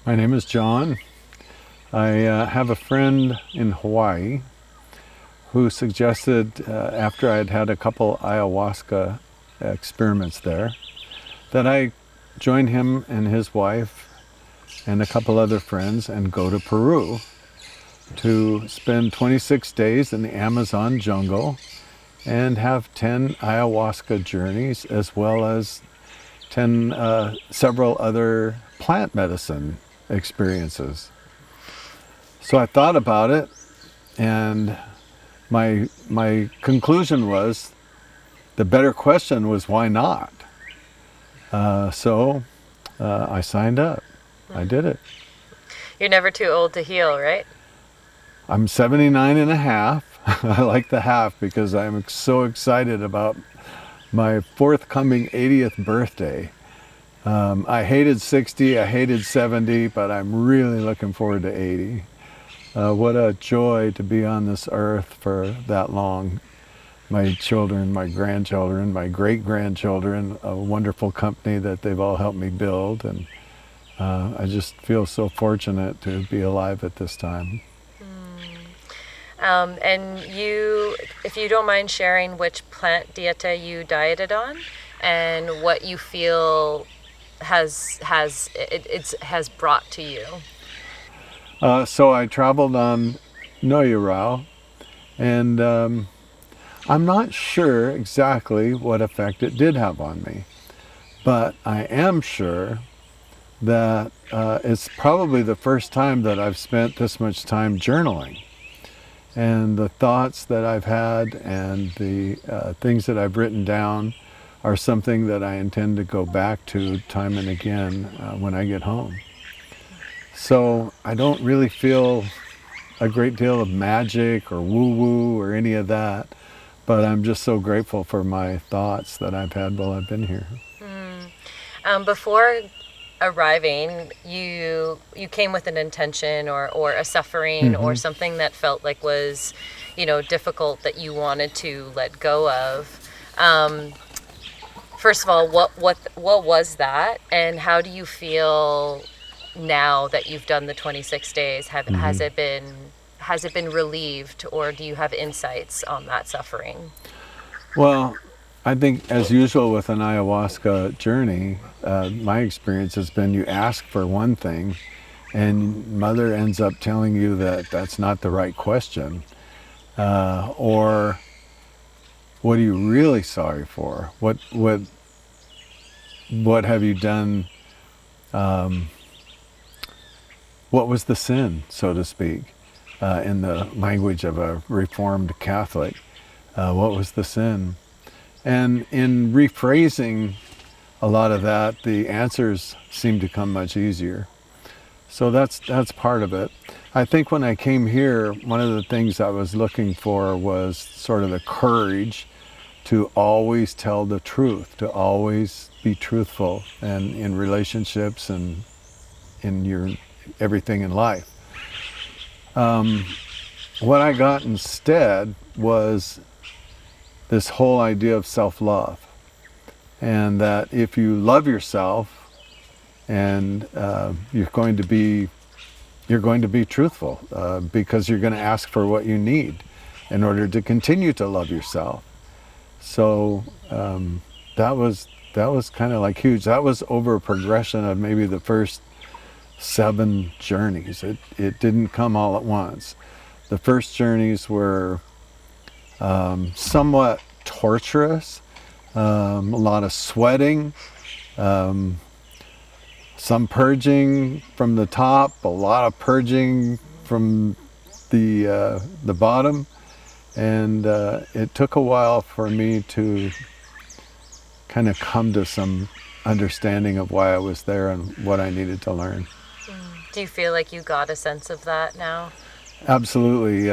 My name is John. I have a friend in Hawaii who suggested, after I'd had a couple ayahuasca experiments there, that I join him and his wife and a couple other friends and go to Peru to spend 26 days in the Amazon jungle and have 10 ayahuasca journeys, as well as 10 several other plant medicine experiences. So I thought about it, and my conclusion was the better question was, why not? So I signed up. I did it. You're never too old to heal, right? I'm 79 and a half. I like the half because I'm so excited about my forthcoming 80th birthday. I hated 60, I hated 70, but I'm really looking forward to 80. What a joy to be on this earth for that long. My children, my grandchildren, my great-grandchildren, a wonderful company that they've all helped me build, and I just feel so fortunate to be alive at this time. And you, if you don't mind sharing which plant dieta you dieted on and what you feel has brought to you. So I traveled on Noyurao, and I'm not sure exactly what effect it did have on me, but I am sure that it's probably the first time that I've spent this much time journaling. And the thoughts that I've had and the things that I've written down are something that I intend to go back to time and again when I get home. So I don't really feel a great deal of magic or woo-woo or any of that, but I'm just so grateful for my thoughts that I've had while I've been here. Before arriving, you came with an intention or a suffering or something that felt like was, difficult that you wanted to let go of. First of all, what was that, and how do you feel now that you've done the 26 days? Has it been relieved, or do you have insights on that suffering? Well, I think, as usual with an ayahuasca journey, my experience has been you ask for one thing, and Mother ends up telling you that that's not the right question, or what are you really sorry for? What have you done? What was the sin, so to speak, in the language of a Reformed Catholic? What was the sin? And in rephrasing a lot of that, the answers seem to come much easier. So that's part of it. I think when I came here, one of the things I was looking for was sort of the courage to always tell the truth, to always be truthful, and in relationships and in your everything in life. What I got instead was this whole idea of self-love, and that if you love yourself, and you're going to be truthful, because you're going to ask for what you need in order to continue to love yourself. So that was kind of like huge. That was over a progression of maybe the first 7 journeys. It didn't come all at once. The first journeys were somewhat torturous, a lot of sweating, some purging from the top, a lot of purging from the bottom, and it took a while for me to kind of come to some understanding of why I was there and what I needed to learn. Do you feel like you got a sense of that now? Absolutely.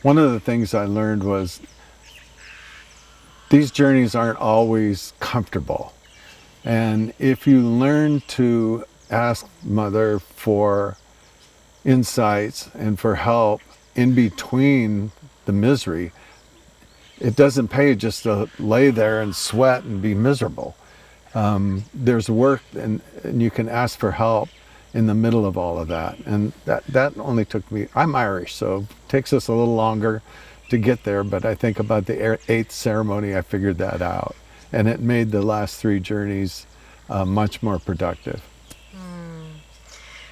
One of the things I learned was these journeys aren't always comfortable. And if you learn to ask Mother for insights and for help in between the misery, it doesn't pay just to lay there and sweat and be miserable. there's work, and you can ask for help in the middle of all of that. And that only took me, I'm Irish, so it takes us a little longer to get there, but I think about the eighth ceremony, I figured that out. And it made the last 3 journeys much more productive.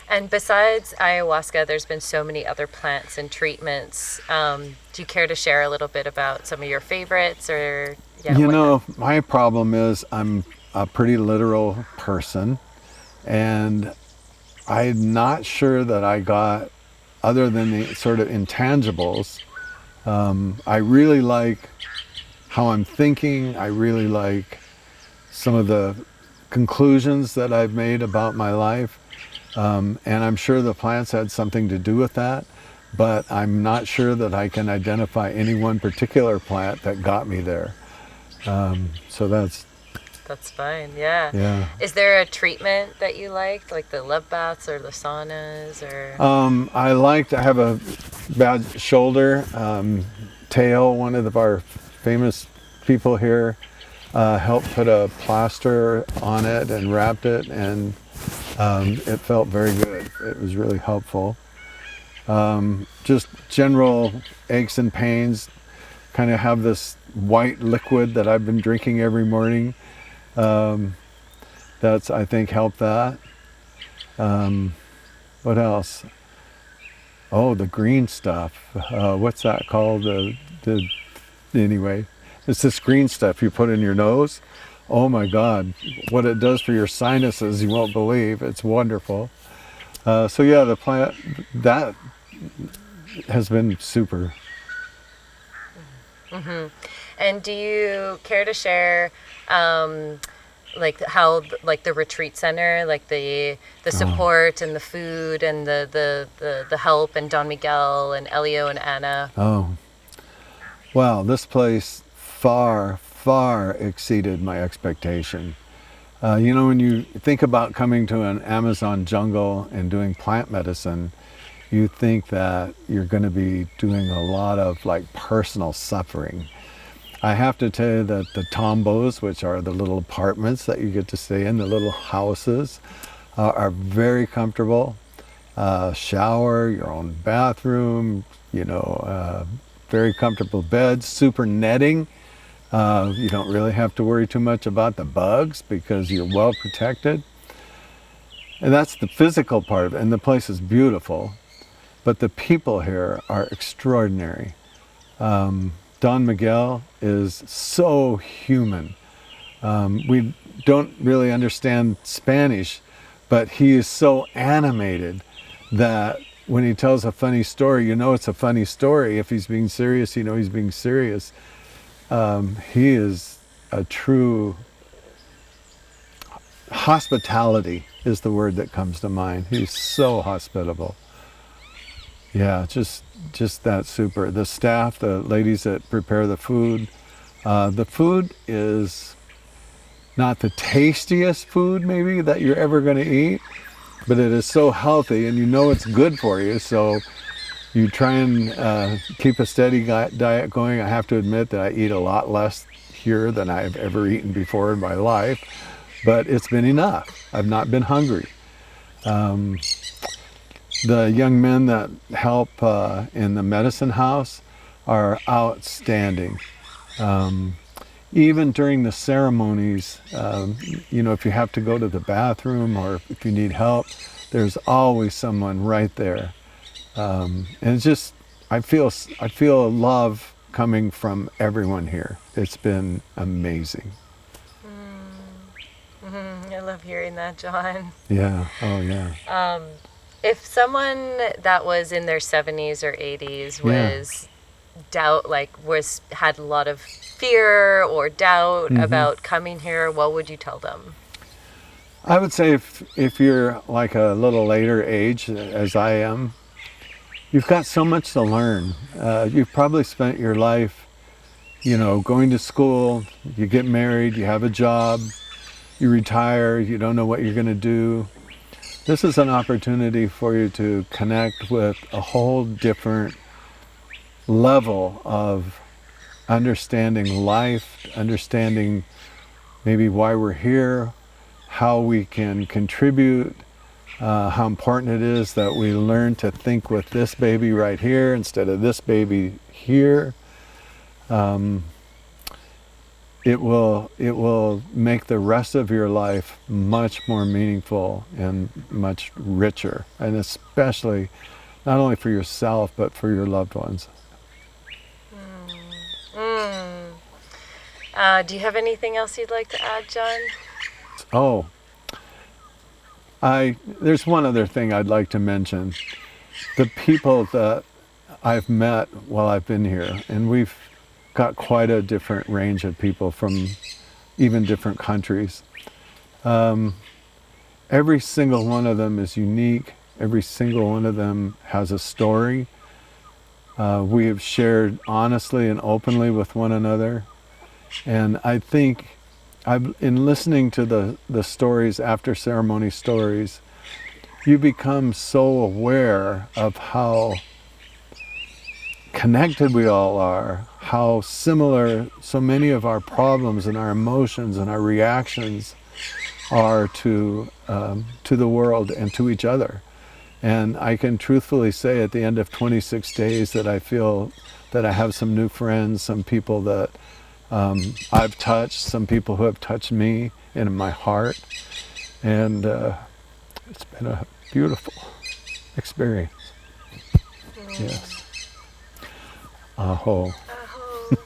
And besides ayahuasca, there's been so many other plants and treatments. Do you care to share a little bit about some of your favorites, or my problem is I'm a pretty literal person, and I'm not sure that I got, other than the sort of intangibles, I really like how I'm thinking. I really like some of the conclusions that I've made about my life. And I'm sure the plants had something to do with that, but I'm not sure that I can identify any one particular plant that got me there. So that's fine. Yeah. Yeah. Is there a treatment that you liked, like the love baths or the saunas, or? I have a bad shoulder. Teo, one of our famous people here, helped put a plaster on it and wrapped it, and it felt very good. It was really helpful. Just general aches and pains, kind of have this white liquid that I've been drinking every morning. That's, I think, helped that. What else? Oh, the green stuff. What's that called? Anyway, it's this green stuff you put in your nose. Oh my God, what it does for your sinuses, you won't believe. It's wonderful. So yeah, the plant, that has been super. Mm-hmm. And do you care to share, like how, like the retreat center, like the support and the food and the help, and Don Miguel and Elio and Anna? Oh, wow, this place far exceeded my expectation. When you think about coming to an Amazon jungle and doing plant medicine, you think that you're going to be doing a lot of like personal suffering. I have to tell you that the tombos, which are the little apartments that you get to stay in, the little houses, are very comfortable. Shower, your own bathroom, very comfortable beds, super netting. You don't really have to worry too much about the bugs because you're well protected. And that's the physical part of it, and the place is beautiful. But the people here are extraordinary. Don Miguel is so human. We don't really understand Spanish, but he is so animated that when he tells a funny story, you know it's a funny story. If he's being serious, you know he's being serious. He is a true, hospitality is the word that comes to mind. He's so hospitable. Yeah, just that super. The staff, the ladies that prepare the food is not the tastiest food maybe that you're ever going to eat, but it is so healthy, and you know it's good for you, so you try and keep a steady diet going. I have to admit that I eat a lot less here than I've ever eaten before in my life, but it's been enough. I've not been hungry. The young men that help in the medicine house are outstanding. Even during the ceremonies, if you have to go to the bathroom or if you need help, there's always someone right there. And it's just, I feel love coming from everyone here. It's been amazing. I love hearing that, John. Yeah, oh yeah. If someone that was in their 70s or 80s was had a lot of fear or doubt about coming here, what would you tell them? I would say if you're like a little later age, as I am, you've got so much to learn. You've probably spent your life, going to school, you get married, you have a job, you retire, you don't know what you're going to do. This is an opportunity for you to connect with a whole different level of understanding life, understanding maybe why we're here, how we can contribute, how important it is that we learn to think with this baby right here instead of this baby here. It will make the rest of your life much more meaningful and much richer, and especially not only for yourself but for your loved ones. Do you have anything else you'd like to add, John? Oh, there's one other thing I'd like to mention. The people that I've met while I've been here, and we've got quite a different range of people from even different countries. Every single one of them is unique. Every single one of them has a story. We have shared honestly and openly with one another. And I think in listening to the stories, after ceremony stories, you become so aware of how connected we all are, how similar so many of our problems and our emotions and our reactions are to the world and to each other. And I can truthfully say at the end of 26 days that I feel that I have some new friends, some people that I've touched, some people who have touched me in my heart. And it's been a beautiful experience. Yes. Aho. Aho.